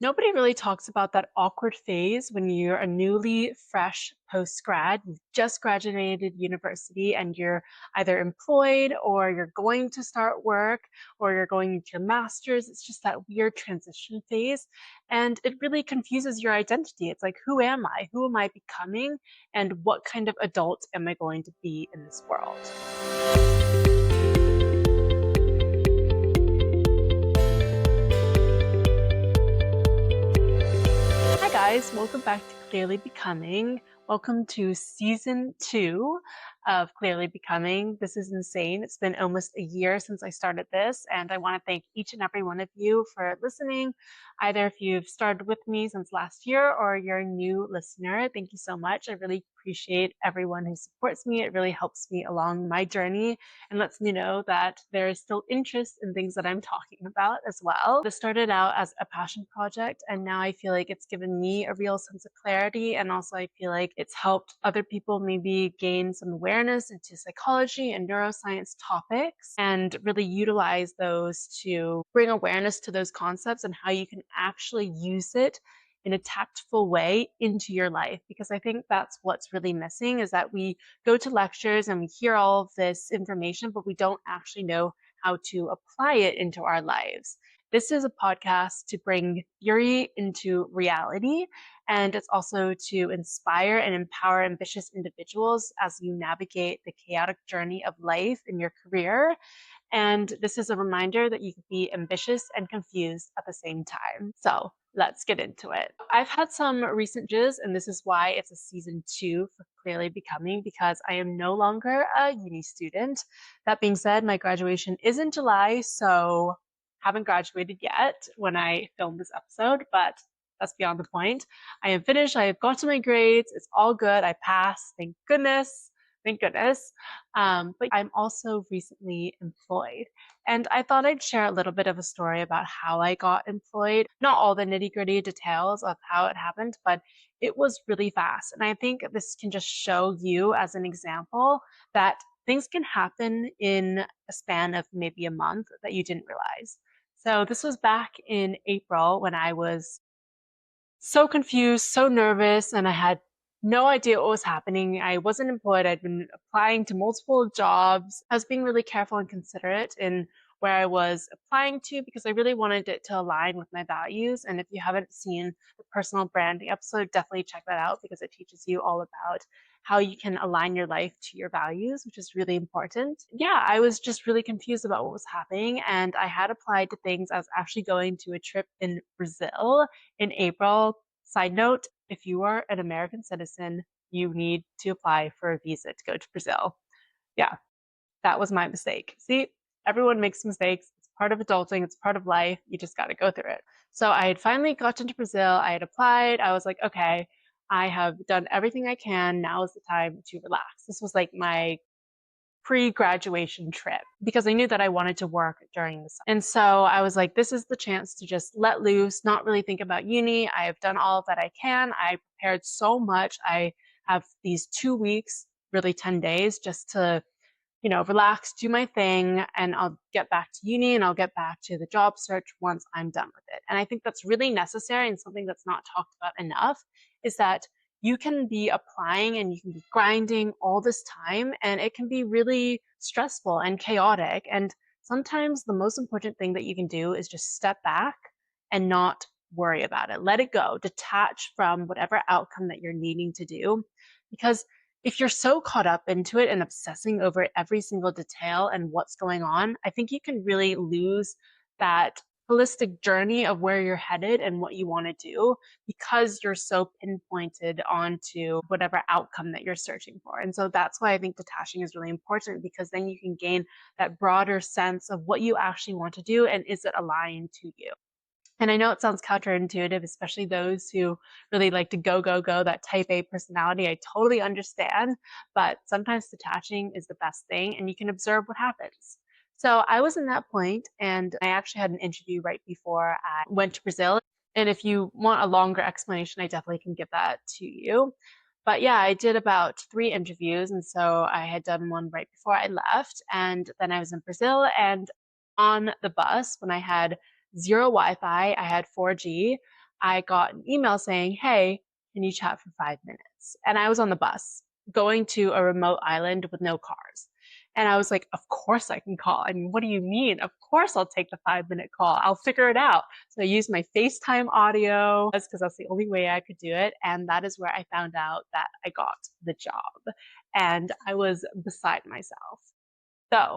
Nobody really talks about that awkward phase when you're a newly fresh postgrad. You've just graduated university and you're either employed or you're going to start work or you're going into your master's. It's just that weird transition phase. And it really confuses your identity. It's like, who am I? Who am I becoming? And what kind of adult am I going to be in this world? Hi guys, welcome back to Clearly Becoming. Welcome to season 2 of Clearly Becoming. This is insane. It's been almost a year since I started this, and I want to thank each and every one of you for listening. Either if you've started with me since last year or you're a new listener, thank you so much. I really appreciate everyone who supports me. It really helps me along my journey and lets me know that there is still interest in things that I'm talking about as well. This started out as a passion project, and now I feel like it's given me a real sense of clarity. And also, I feel like it's helped other people maybe gain some awareness into psychology and neuroscience topics and really utilize those to bring awareness to those concepts and how you can actually use it in a tactful way into your life, because I think that's what's really missing is that we go to lectures and we hear all of this information, but we don't actually know how to apply it into our lives. This is a podcast to bring theory into reality, and it's also to inspire and empower ambitious individuals as you navigate the chaotic journey of life in your career. And this is a reminder that you can be ambitious and confused at the same time. So let's get into it. I've had some recent jizz, and this is why it's a season 2 for Clearly Becoming, because I am no longer a uni student. That being said, my graduation is in July, so haven't graduated yet when I film this episode, but that's beyond the point. I am finished. I have gotten my grades. It's all good. I passed. Thank goodness. Thank goodness. But I'm also recently employed. And I thought I'd share a little bit of a story about how I got employed. Not all the nitty gritty details of how it happened, but it was really fast. And I think this can just show you as an example that things can happen in a span of maybe a month that you didn't realize. So this was back in April when I was so confused, so nervous, and I had no idea what was happening. I wasn't employed. I'd been applying to multiple jobs. I was being really careful and considerate in where I was applying to because I really wanted it to align with my values. And if you haven't seen the personal branding episode, definitely check that out because it teaches you all about how you can align your life to your values, which is really important. Yeah, I was just really confused about what was happening. And I had applied to things. I was actually going to a trip in Brazil in April. Side note, if you are an American citizen, you need to apply for a visa to go to Brazil. Yeah, that was my mistake. See, everyone makes mistakes. It's part of adulting, it's part of life. You just got to go through it. So I had finally gotten to Brazil. I had applied. I was like, okay, I have done everything I can. Now is the time to relax. This was like my pre-graduation trip because I knew that I wanted to work during the summer. And so I was like, this is the chance to just let loose, not really think about uni. I have done all that I can. I prepared so much. I have these 2 weeks, really 10 days, just to relax, do my thing, and I'll get back to uni and I'll get back to the job search once I'm done with it. And I think that's really necessary, and something that's not talked about enough is that you can be applying and you can be grinding all this time, and it can be really stressful and chaotic. And sometimes the most important thing that you can do is just step back and not worry about it. Let it go, detach from whatever outcome that you're needing to do, because if you're so caught up into it and obsessing over every single detail and what's going on, I think you can really lose that holistic journey of where you're headed and what you want to do because you're so pinpointed onto whatever outcome that you're searching for. And so that's why I think detaching is really important, because then you can gain that broader sense of what you actually want to do and is it aligned to you. And I know it sounds counterintuitive, especially those who really like to go, go, go, that type A personality. I totally understand, but sometimes detaching is the best thing and you can observe what happens. So I was in that point, and I actually had an interview right before I went to Brazil. And if you want a longer explanation, I definitely can give that to you. But yeah, I did about 3 interviews. And so I had done one right before I left. And then I was in Brazil, and on the bus when I had zero Wi-Fi. I had 4G. I got an email saying, "Hey, can you chat for 5 minutes?" And I was on the bus going to a remote island with no cars. And I was like, of course I can call. I mean, what do you mean? Of course I'll take the 5 minute call. I'll figure it out. So I used my FaceTime audio because that's the only way I could do it. And that is where I found out that I got the job. And I was beside myself. So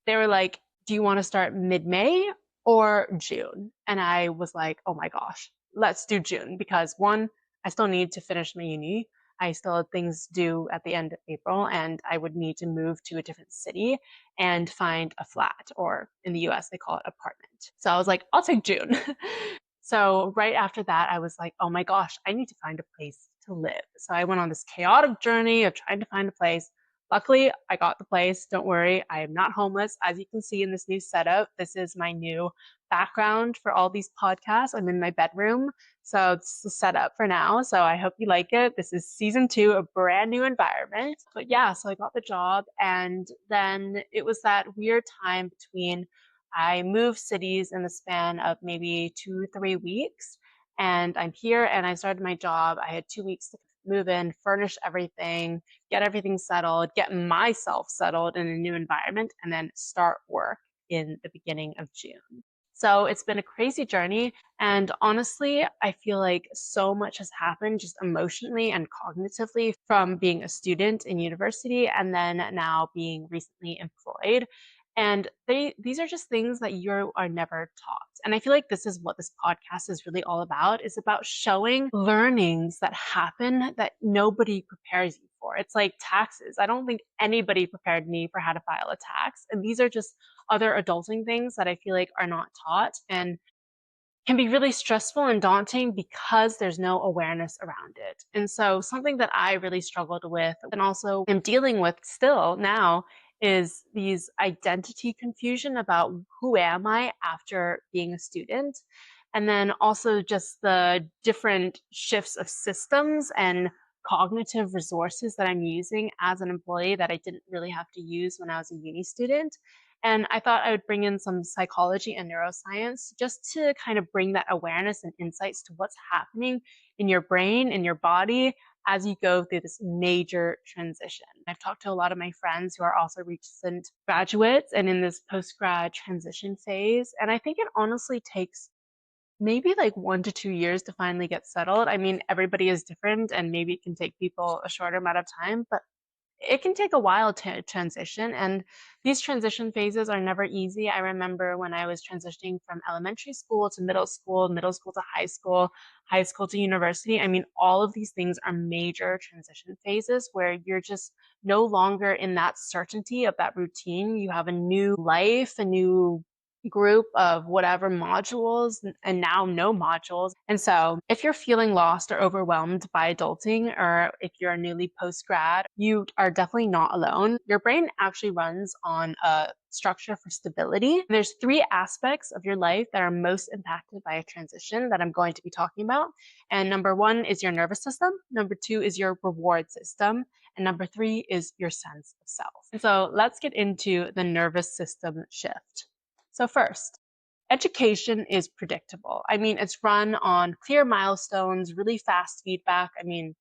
they were like, "Do you want to start mid-May or June?" And I was like, "Oh my gosh, let's do June because one, I still need to finish my uni. I still have things due at the end of April, and I would need to move to a different city and find a flat, or in the US, they call it apartment." So I was like, "I'll take June." So right after that, I was like, "Oh my gosh, I need to find a place to live." So I went on this chaotic journey of trying to find a place. Luckily, I got the place. Don't worry, I am not homeless. As you can see in this new setup, this is my new background for all these podcasts. I'm in my bedroom. So it's the setup for now. So I hope you like it. This is season 2, a brand new environment. But yeah, so I got the job. And then it was that weird time between I moved cities in the span of maybe 2, 3 weeks. And I'm here and I started my job. I had 2 weeks to move in, furnish everything, get everything settled, get myself settled in a new environment, and then start work in the beginning of June. So it's been a crazy journey. And honestly, I feel like so much has happened just emotionally and cognitively from being a student in university and then now being recently employed. And these are just things that you are never taught. And I feel like this is what this podcast is really all about, is about showing learnings that happen that nobody prepares you for. It's like taxes. I don't think anybody prepared me for how to file a tax. And these are just other adulting things that I feel like are not taught and can be really stressful and daunting because there's no awareness around it. And so something that I really struggled with and also am dealing with still now is these identity confusion about who am I after being a student. And then also just the different shifts of systems and cognitive resources that I'm using as an employee that I didn't really have to use when I was a uni student. And I thought I would bring in some psychology and neuroscience just to kind of bring that awareness and insights to what's happening in your brain, in your body, as you go through this major transition. I've talked to a lot of my friends who are also recent graduates and in this post-grad transition phase. And I think it honestly takes maybe like 1 to 2 years to finally get settled. I mean, everybody is different and maybe it can take people a shorter amount of time, but it can take a while to transition, and these transition phases are never easy. I remember when I was transitioning from elementary school to middle school to high school to university. I mean, all of these things are major transition phases where you're just no longer in that certainty of that routine. You have a new life, a new group of whatever modules and now no modules. And so if you're feeling lost or overwhelmed by adulting, or if you're a newly post grad, you are definitely not alone. Your brain actually runs on a structure for stability. There's 3 aspects of your life that are most impacted by a transition that I'm going to be talking about. And number 1 is your nervous system. Number 2 is your reward system. And number 3 is your sense of self. And so let's get into the nervous system shift. So first, education is predictable. I mean, it's run on clear milestones, really fast feedback. I mean,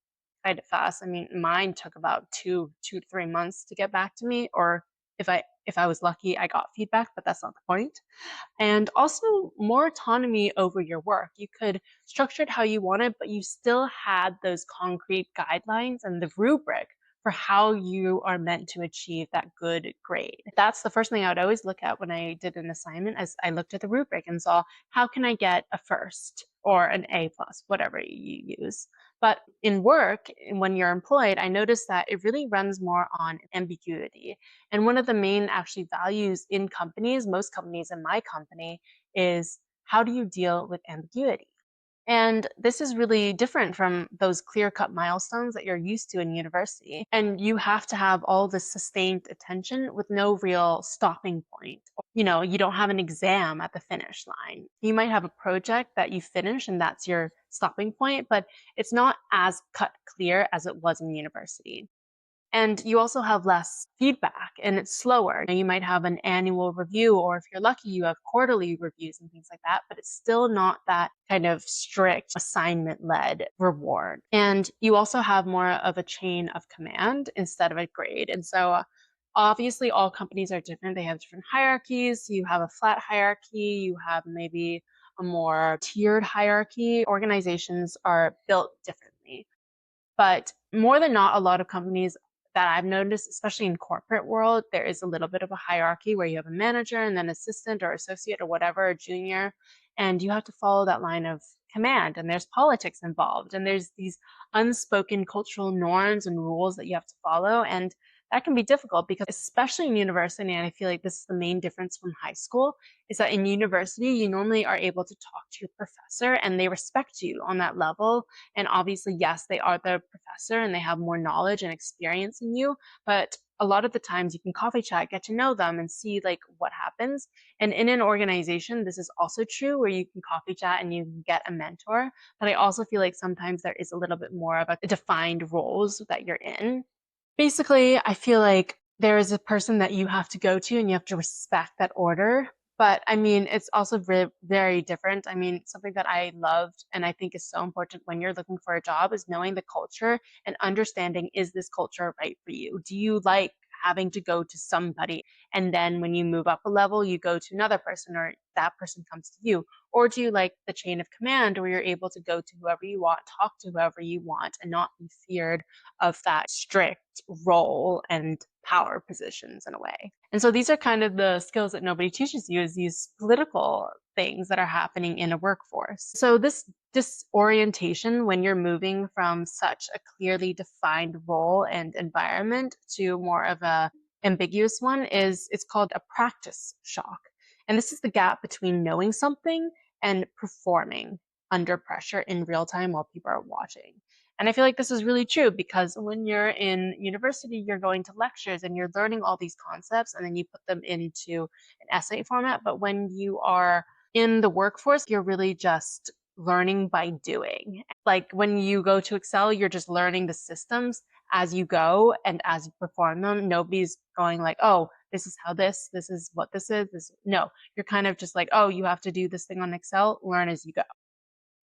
kind of fast. I mean, mine took about 2 to 3 months to get back to me, or if I was lucky, I got feedback, but that's not the point. And also more autonomy over your work. You could structure it how you wanted, but you still had those concrete guidelines and the rubric for how you are meant to achieve that good grade. That's the first thing I would always look at when I did an assignment, as I looked at the rubric and saw, how can I get a first or an A plus, whatever you use. But in work, when you're employed, I noticed that it really runs more on ambiguity. And one of the main actually values in companies, most companies in my company, is how do you deal with ambiguity? And this is really different from those clear-cut milestones that you're used to in university. And you have to have all this sustained attention with no real stopping point. You don't have an exam at the finish line. You might have a project that you finish and that's your stopping point, but it's not as cut clear as it was in university. And you also have less feedback and it's slower. Now, you might have an annual review, or if you're lucky, you have quarterly reviews and things like that, but it's still not that kind of strict assignment led reward. And you also have more of a chain of command instead of a grade. And so obviously, all companies are different. They have different hierarchies. You have a flat hierarchy, you have maybe a more tiered hierarchy. Organizations are built differently. But more than not, a lot of companies that I've noticed, especially in corporate world, there is a little bit of a hierarchy where you have a manager and then assistant or associate or whatever, or junior, and you have to follow that line of command. And there's politics involved, and there's these unspoken cultural norms and rules that you have to follow. And that can be difficult because, especially in university, and I feel like this is the main difference from high school, is that in university, you normally are able to talk to your professor and they respect you on that level. And obviously, yes, they are the professor and they have more knowledge and experience than you, but a lot of the times you can coffee chat, get to know them and see like what happens. And in an organization, this is also true where you can coffee chat and you can get a mentor. But I also feel like sometimes there is a little bit more of a defined roles that you're in. Basically, I feel like there is a person that you have to go to and you have to respect that order. But I mean, it's also very different. I mean, something that I loved and I think is so important when you're looking for a job is knowing the culture and understanding, is this culture right for you? Do you like having to go to somebody and then when you move up a level, you go to another person or that person comes to you? Or do you like the chain of command where you're able to go to whoever you want, talk to whoever you want, and not be feared of that strict role and power positions in a way? And so these are kind of the skills that nobody teaches you, is these political things that are happening in a workforce. So this disorientation when you're moving from such a clearly defined role and environment to more of a ambiguous one is, it's called a practice shock. And this is the gap between knowing something and performing under pressure in real time while people are watching. And I feel like this is really true because when you're in university, you're going to lectures and you're learning all these concepts and then you put them into an essay format. But when you are in the workforce, you're really just learning by doing. Like when you go to Excel, you're just learning the systems as you go and as you perform them. Nobody's going like, oh, this is how this is what this is. No, you're kind of just like, oh, you have to do this thing on Excel, learn as you go.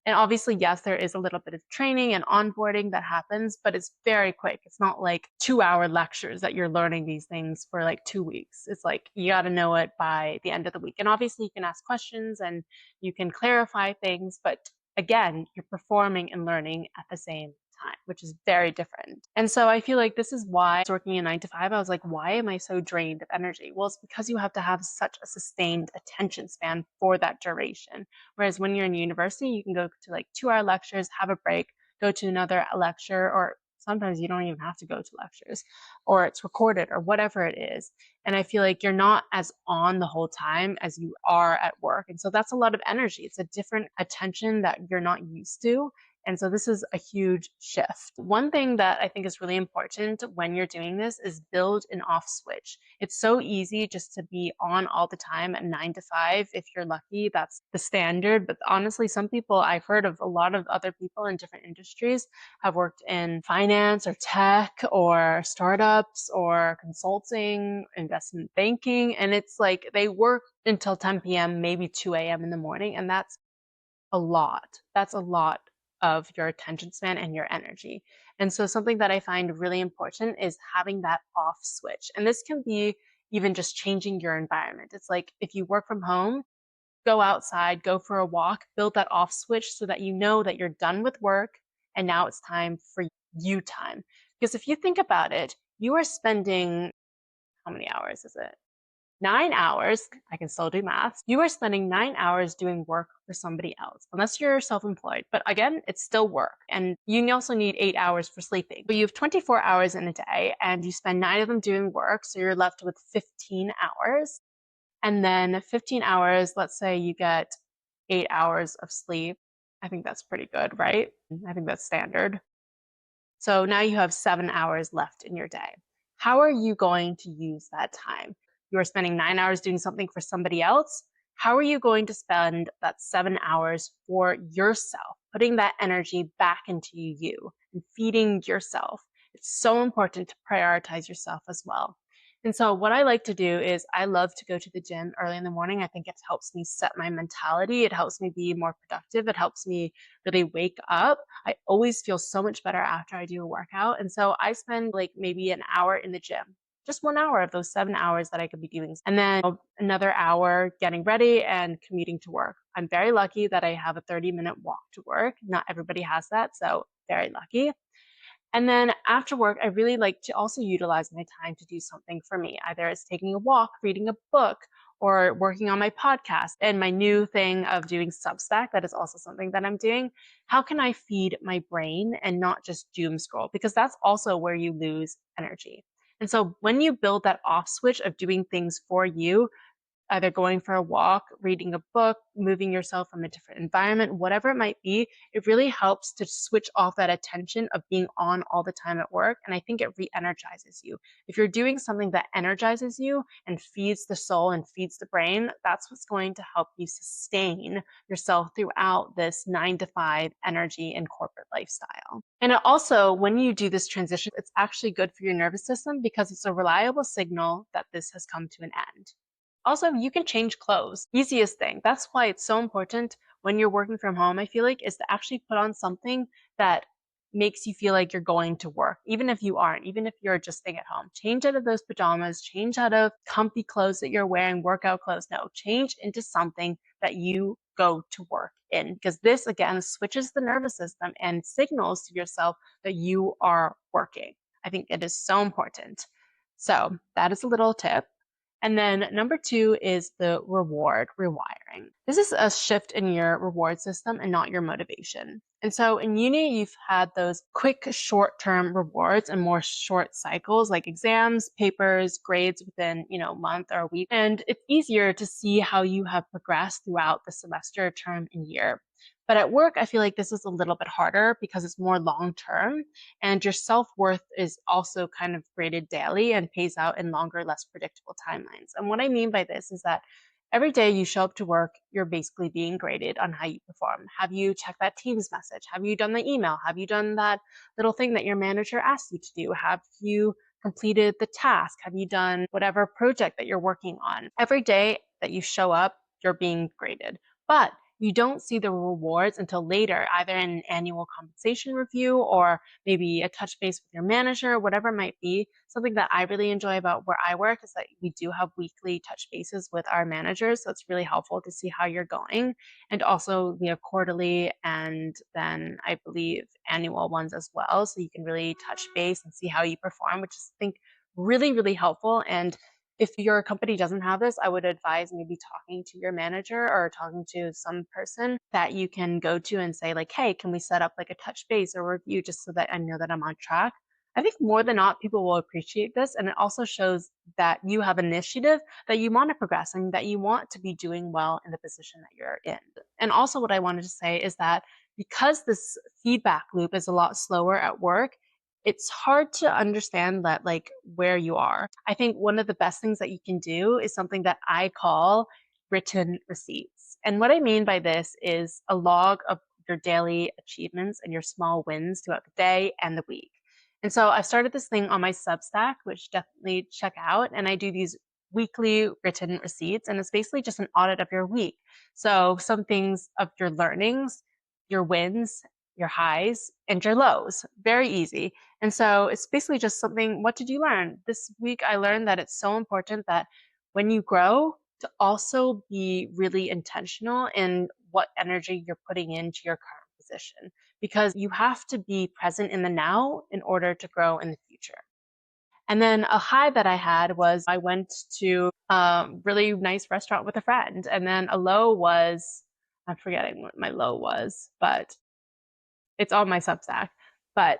And obviously, yes, there is a little bit of training and onboarding that happens, but it's very quick. It's not like 2-hour lectures that you're learning these things for like 2 weeks. It's like you got to know it by the end of the week. And obviously, you can ask questions and you can clarify things, but again, you're performing and learning at the same time, which is very different. And so I feel like this is why working a 9 to 5, I was like, why am I so drained of energy? Well, it's because you have to have such a sustained attention span for that duration. Whereas when you're in university, you can go to like 2-hour lectures, have a break, go to another lecture, or sometimes you don't even have to go to lectures, or it's recorded or whatever it is. And I feel like you're not as on the whole time as you are at work. And so that's a lot of energy. It's a different attention that you're not used to. And so this is a huge shift. One thing that I think is really important when you're doing this is build an off switch. It's so easy just to be on all the time at 9 to 5. If you're lucky, that's the standard. But honestly, some people, I've heard of a lot of other people in different industries have worked in finance or tech or startups or consulting, investment banking. And it's like they work until 10 p.m., maybe 2 a.m. in the morning. And that's a lot. That's a lot of your attention span and your energy. And so something that I find really important is having that off switch. And this can be even just changing your environment. It's like if you work from home, go outside, go for a walk, build that off switch so that you know that you're done with work and now it's time for you time. Because if you think about it, you are spending, how many hours is it? 9 hours, I can still do math. You are spending 9 hours doing work for somebody else, unless you're self-employed. But again, it's still work. And you also need 8 hours for sleeping. But you have 24 hours in a day and you spend 9 of them doing work. So you're left with 15 hours. And then 15 hours, let's say you get 8 hours of sleep. I think that's pretty good, right? I think that's standard. So now you have 7 hours left in your day. How are you going to use that time? You are spending 9 hours doing something for somebody else. How are you going to spend that 7 hours for yourself, putting that energy back into you and feeding yourself? It's so important to prioritize yourself as well. And so, what I like to do is I love to go to the gym early in the morning. I think it helps me set my mentality. It helps me be more productive. It helps me really wake up. I always feel so much better after I do a workout. And so, I spend like maybe an hour in the gym, just 1 hour of those 7 hours that I could be doing. And then another hour getting ready and commuting to work. I'm very lucky that I have a 30-minute walk to work. Not everybody has that. So, very lucky. And then after work, I really like to also utilize my time to do something for me. Either it's taking a walk, reading a book, or working on my podcast. And my new thing of doing Substack, that is also something that I'm doing. How can I feed my brain and not just doom scroll? Because that's also where you lose energy. And so when you build that off switch of doing things for you, either going for a walk, reading a book, moving yourself from a different environment, whatever it might be, it really helps to switch off that attention of being on all the time at work. And I think it re energizes you. If you're doing something that energizes you and feeds the soul and feeds the brain, that's what's going to help you sustain yourself throughout this 9 to 5 energy and corporate lifestyle. And it also, when you do this transition, it's actually good for your nervous system because it's a reliable signal that this has come to an end. Also, you can change clothes. Easiest thing. That's why it's so important when you're working from home, I feel like, is to actually put on something that makes you feel like you're going to work, even if you aren't, even if you're just staying at home. Change out of those pajamas, change out of comfy clothes that you're wearing, workout clothes. No, change into something that you go to work in, because this again switches the nervous system and signals to yourself that you are working. I think it is so important. So that is a little tip. And then number 2 is the reward rewiring. This is a shift in your reward system and not your motivation. And so in uni, you've had those quick short-term rewards and more short cycles like exams, papers, grades within, a month or a week. And it's easier to see how you have progressed throughout the semester, term, and year. But at work, I feel like this is a little bit harder because it's more long term and your self worth is also kind of graded daily and pays out in longer, less predictable timelines. And what I mean by this is that every day you show up to work, you're basically being graded on how you perform. Have you checked that Teams message? Have you done the email? Have you done that little thing that your manager asked you to do? Have you completed the task? Have you done whatever project that you're working on? Every day that you show up, you're being graded. But you don't see the rewards until later, either in an annual compensation review or maybe a touch base with your manager, whatever it might be. Something that I really enjoy about where I work is that we do have weekly touch bases with our managers. So it's really helpful to see how you're going. And also we have quarterly and then I believe annual ones as well. So you can really touch base and see how you perform, which is, I think, really, really helpful. And if your company doesn't have this, I would advise maybe talking to your manager or talking to some person that you can go to and say like, hey, can we set up like a touch base or review just so that I know that I'm on track? I think more than not, people will appreciate this. And it also shows that you have initiative, that you want to progress and that you want to be doing well in the position that you're in. And also what I wanted to say is that because this feedback loop is a lot slower at work, it's hard to understand that like where you are. I think one of the best things that you can do is something that I call written receipts. And what I mean by this is a log of your daily achievements and your small wins throughout the day and the week. And so I started this thing on my Substack, which definitely check out. And I do these weekly written receipts, and it's basically just an audit of your week. So some things of your learnings, your wins, your highs, and your lows. Very easy. And so it's basically just something, what did you learn? This week I learned that it's so important that when you grow, to also be really intentional in what energy you're putting into your current position, because you have to be present in the now in order to grow in the future. And then a high that I had was I went to a really nice restaurant with a friend. And then a low was, I'm forgetting what my low was, but it's on my Substack. But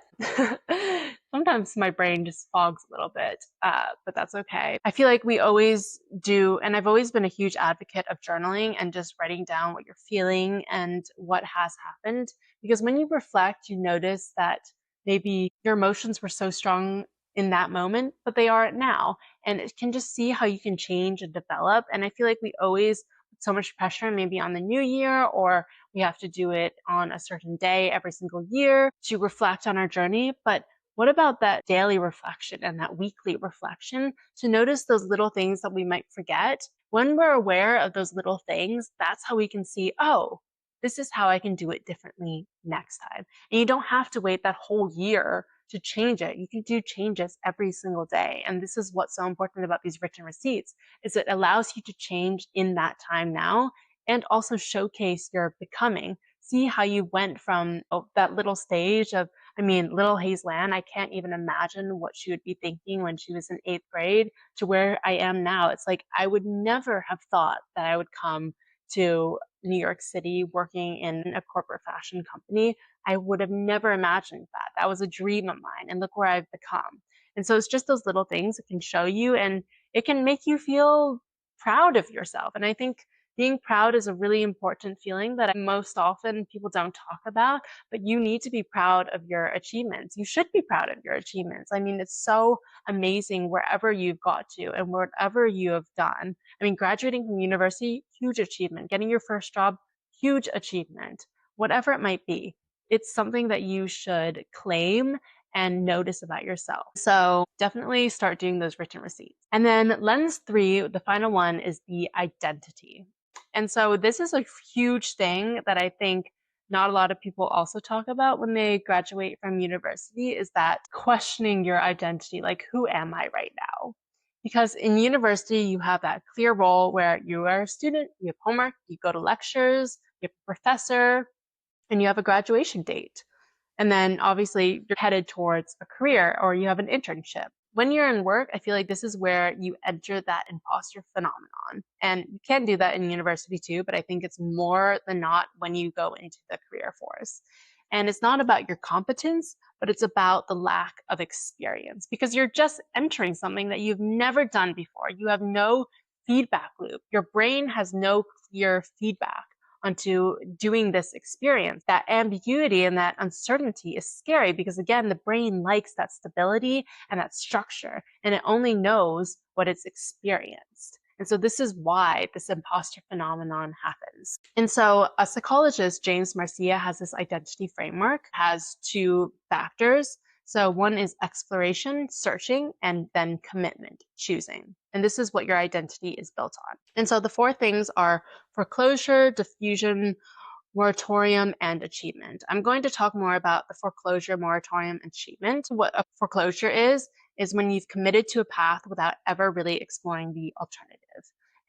sometimes my brain just fogs a little bit, but that's okay. I feel like we always do, and I've always been a huge advocate of journaling and just writing down what you're feeling and what has happened. Because when you reflect, you notice that maybe your emotions were so strong in that moment, but they aren't now. And it can just see how you can change and develop. And I feel like we always put so much pressure maybe on the new year, or we have to do it on a certain day every single year to reflect on our journey. But What about that daily reflection and that weekly reflection to notice those little things that we might forget? When we're aware of those little things, that's how we can see, oh, this is how I can do it differently next time. And you don't have to wait that whole year to change it. You can do changes every single day. And this is what's so important about these written receipts is it allows you to change in that time now and also showcase your becoming. See how you went from that little stage of, I mean, little Hazel Ann, I can't even imagine what she would be thinking when she was in 8th grade to where I am now. It's like I would never have thought that I would come to New York City working in a corporate fashion company. I would have never imagined that. That was a dream of mine. And look where I've become. And so it's just those little things that can show you and it can make you feel proud of yourself. And I think being proud is a really important feeling that most often people don't talk about, but you need to be proud of your achievements. You should be proud of your achievements. I mean, it's so amazing wherever you've got to and whatever you have done. I mean, graduating from university, huge achievement. Getting your first job, huge achievement. Whatever it might be, it's something that you should claim and notice about yourself. So definitely start doing those written receipts. And then lens 3, the final one, is the identity. And so this is a huge thing that I think not a lot of people also talk about when they graduate from university is that questioning your identity, like who am I right now? Because in university, you have that clear role where you are a student, you have homework, you go to lectures, you have a professor, and you have a graduation date. And then obviously you're headed towards a career or you have an internship. When you're in work, I feel like this is where you enter that imposter phenomenon. And you can do that in university too, but I think it's more than not when you go into the career force. And it's not about your competence, but it's about the lack of experience because you're just entering something that you've never done before. You have no feedback loop. Your brain has no clear feedback onto doing this experience. That ambiguity and that uncertainty is scary because, again, the brain likes that stability and that structure, and it only knows what it's experienced. And so this is why this imposter phenomenon happens. And so a psychologist, James Marcia, has this identity framework, has 2 factors. So one is exploration, searching, and then commitment, choosing. And this is what your identity is built on. And so the 4 things are foreclosure, diffusion, moratorium, and achievement. I'm going to talk more about the foreclosure, moratorium, and achievement. What a foreclosure is when you've committed to a path without ever really exploring the alternative.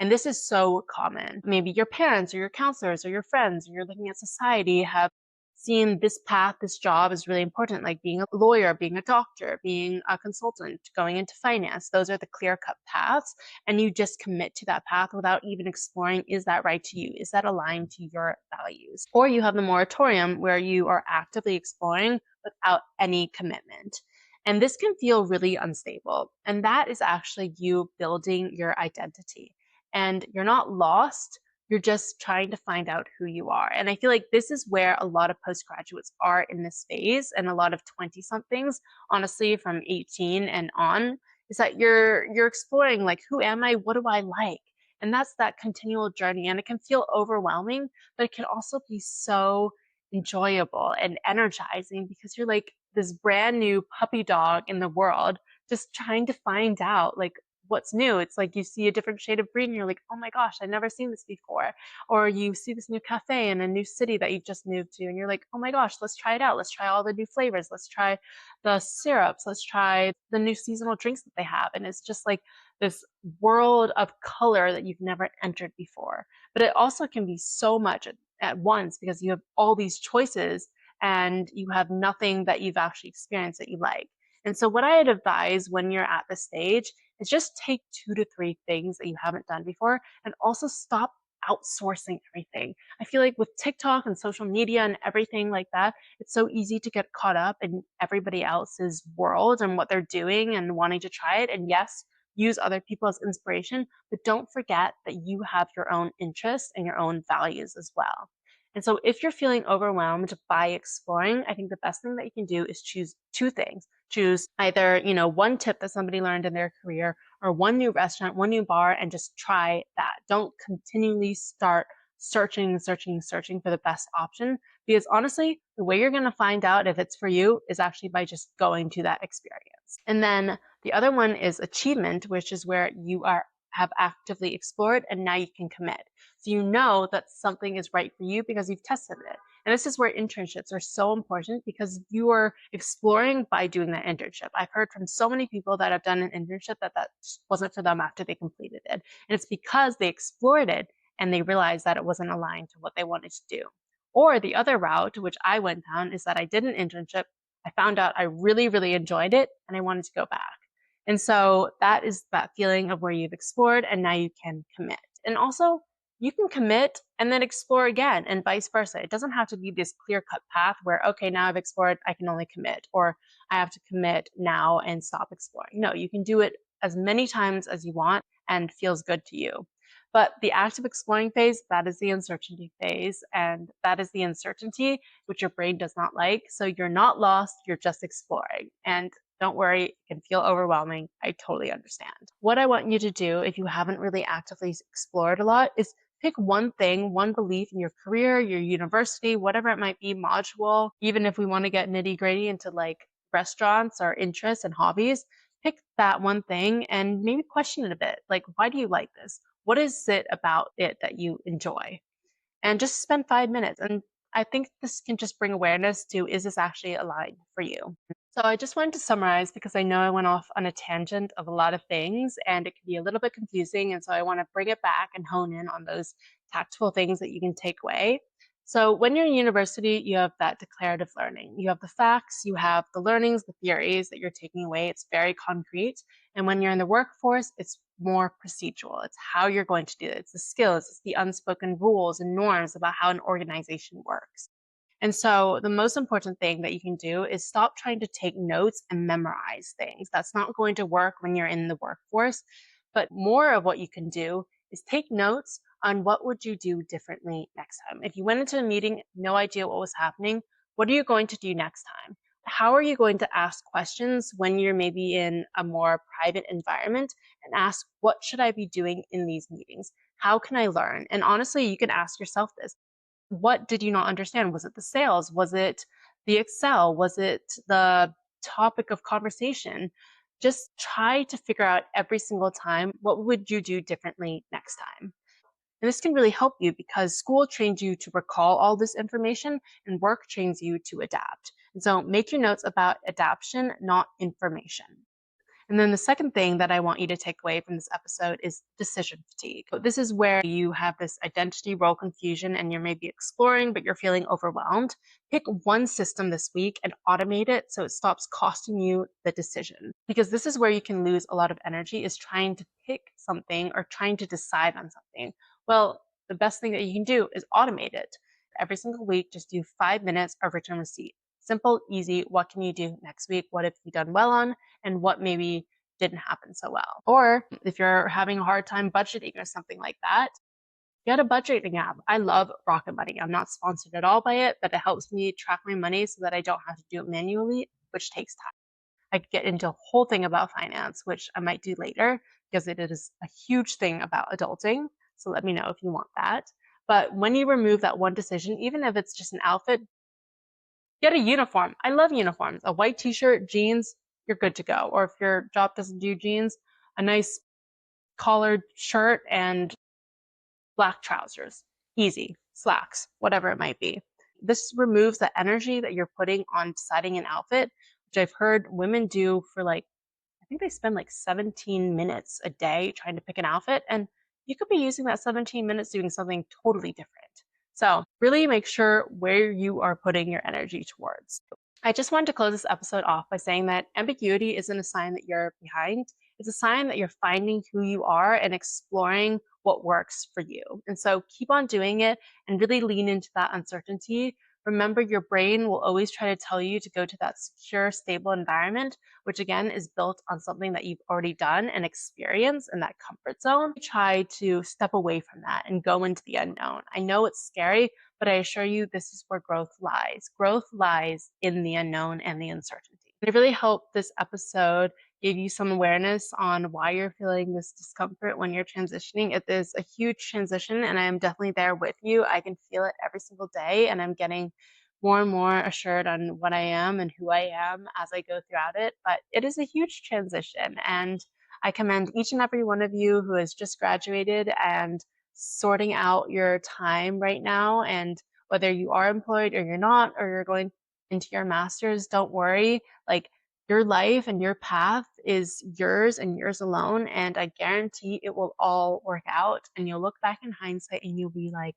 And this is so common. Maybe your parents or your counselors or your friends or you're looking at society have seen this path, this job is really important, like being a lawyer, being a doctor, being a consultant, going into finance. Those are the clear-cut paths. And you just commit to that path without even exploring, is that right to you? Is that aligned to your values? Or you have the moratorium where you are actively exploring without any commitment. And this can feel really unstable. And that is actually you building your identity. And you're not lost, you're just trying to find out who you are. And I feel like this is where a lot of postgraduates are in this phase, and a lot of 20-somethings, honestly, from 18 and on, is that you're exploring, like, who am I? What do I like? And that's that continual journey. And it can feel overwhelming, but it can also be so enjoyable and energizing because you're like this brand new puppy dog in the world, just trying to find out, like, what's new. It's like you see a different shade of green and you're like, oh my gosh, I've never seen this before. Or you see this new cafe in a new city that you've just moved to and you're like, oh my gosh, let's try it out. Let's try all the new flavors. Let's try the syrups. Let's try the new seasonal drinks that they have. And it's just like this world of color that you've never entered before. But it also can be so much at once because you have all these choices and you have nothing that you've actually experienced that you like. And so what I'd advise when you're at this stage is just take 2 to 3 things that you haven't done before and also stop outsourcing everything. I feel like with TikTok and social media and everything like that, it's so easy to get caught up in everybody else's world and what they're doing and wanting to try it. And yes, use other people as inspiration, but don't forget that you have your own interests and your own values as well. And so if you're feeling overwhelmed by exploring, I think the best thing that you can do is choose 2 things. Choose either, one tip that somebody learned in their career or one new restaurant, one new bar, and just try that. Don't continually start searching for the best option, Because honestly, the way you're going to find out if it's for you is actually by just going to that experience. And then the other one is achievement, which is where you have actively explored and now you can commit. So you know that something is right for you because you've tested it. And this is where internships are so important because you are exploring by doing that internship. I've heard from so many people that have done an internship that wasn't for them after they completed it. And it's because they explored it and they realized that it wasn't aligned to what they wanted to do. Or the other route, which I went down, is that I did an internship. I found out I really, really enjoyed it and I wanted to go back. And so that is that feeling of where you've explored and now you can commit. And also, you can commit and then explore again and vice versa. It doesn't have to be this clear cut path where, okay, now I've explored, I can only commit, or I have to commit now and stop exploring. No, you can do it as many times as you want and feels good to you. But the active exploring phase, that is the uncertainty phase. And that is the uncertainty which your brain does not like. So you're not lost, you're just exploring. And don't worry, it can feel overwhelming. I totally understand. What I want you to do if you haven't really actively explored a lot is pick one thing, one belief in your career, your university, whatever it might be, module, even if we want to get nitty gritty into like restaurants or interests and hobbies, pick that one thing and maybe question it a bit. Like, why do you like this? What is it about it that you enjoy? And just spend 5 minutes. And I think this can just bring awareness to, is this actually aligned for you? So I just wanted to summarize because I know I went off on a tangent of a lot of things and it can be a little bit confusing. And so I want to bring it back and hone in on those tactful things that you can take away. So when you're in university, you have that declarative learning. You have the facts, you have the learnings, the theories that you're taking away. It's very concrete. And when you're in the workforce, it's more procedural. It's how you're going to do it. It's the skills, it's the unspoken rules and norms about how an organization works. And so the most important thing that you can do is stop trying to take notes and memorize things. That's not going to work when you're in the workforce. But more of what you can do is take notes on what would you do differently next time. If you went into a meeting, no idea what was happening, what are you going to do next time? How are you going to ask questions when you're maybe in a more private environment and ask, what should I be doing in these meetings? How can I learn? And honestly, you can ask yourself this. What did you not understand? Was it the sales? Was it the Excel? Was it the topic of conversation? Just try to figure out every single time, what would you do differently next time? And this can really help you because school trains you to recall all this information and work trains you to adapt. And so make your notes about adaptation, not information. And then the second thing that I want you to take away from this episode is decision fatigue. So this is where you have this identity role confusion and you're maybe exploring, but you're feeling overwhelmed. Pick one system this week and automate it so it stops costing you the decision. Because this is where you can lose a lot of energy is trying to pick something or trying to decide on something. Well, the best thing that you can do is automate it. Every single week, just do 5 minutes of return receipt. Simple, easy. What can you do next week? What have you done well on? And what maybe didn't happen so well. Or if you're having a hard time budgeting or something like that, get a budgeting app. I love Rocket Money. I'm not sponsored at all by it, but it helps me track my money so that I don't have to do it manually, which takes time. I could get into a whole thing about finance, which I might do later because it is a huge thing about adulting. So let me know if you want that. But when you remove that one decision, even if it's just an outfit, get a uniform. I love uniforms. A white t-shirt, jeans, you're good to go. Or if your job doesn't do jeans, a nice collared shirt and black trousers. Easy. Slacks, whatever it might be. This removes the energy that you're putting on deciding an outfit, which I've heard women do for like, I think they spend like 17 minutes a day trying to pick an outfit. And you could be using that 17 minutes doing something totally different. So really make sure where you are putting your energy towards. I just wanted to close this episode off by saying that ambiguity isn't a sign that you're behind. It's a sign that you're finding who you are and exploring what works for you. And so keep on doing it and really lean into that uncertainty. Remember, your brain will always try to tell you to go to that secure, stable environment, which again is built on something that you've already done and experienced in that comfort zone. Try to step away from that and go into the unknown. I know it's scary, but I assure you this is where growth lies. Growth lies in the unknown and the uncertainty. I really hope this episode give you some awareness on why you're feeling this discomfort when you're transitioning. It is a huge transition, and I am definitely there with you. I can feel it every single day, and I'm getting more and more assured on what I am and who I am as I go throughout it. But it is a huge transition, and I commend each and every one of you who has just graduated and sorting out your time right now. And whether you are employed or you're not, or you're going into your master's, don't worry. Like, your life and your path is yours and yours alone. And I guarantee it will all work out. And you'll look back in hindsight and you'll be like,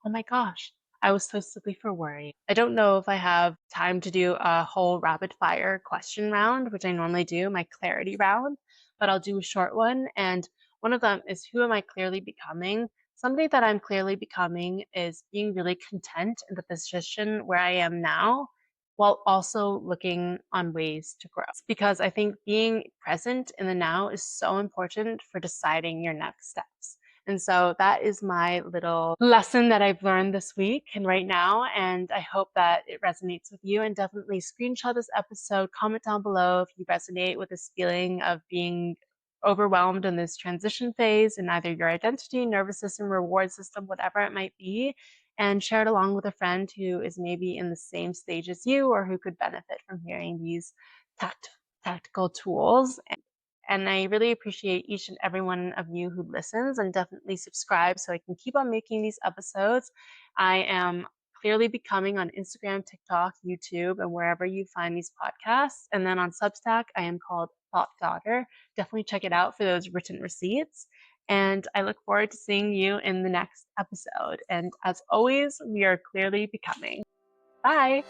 oh my gosh, I was so silly for worrying. I don't know if I have time to do a whole rapid fire question round, which I normally do, my clarity round, but I'll do a short one. And one of them is, who am I clearly becoming? Somebody that I'm clearly becoming is being really content in the position where I am now, while also looking on ways to grow. Because I think being present in the now is so important for deciding your next steps. And so that is my little lesson that I've learned this week and right now. And I hope that it resonates with you. And definitely screenshot this episode, comment down below if you resonate with this feeling of being overwhelmed in this transition phase in either your identity, nervous system, reward system, whatever it might be, and share it along with a friend who is maybe in the same stage as you or who could benefit from hearing these tactical tools. And I really appreciate each and every one of you who listens, and definitely subscribe so I can keep on making these episodes. I am clearly becoming on Instagram, TikTok, YouTube, and wherever you find these podcasts. And then on Substack, I am called Thought Daughter. Definitely check it out for those written receipts. And I look forward to seeing you in the next episode. And as always, we are clearly becoming. Bye.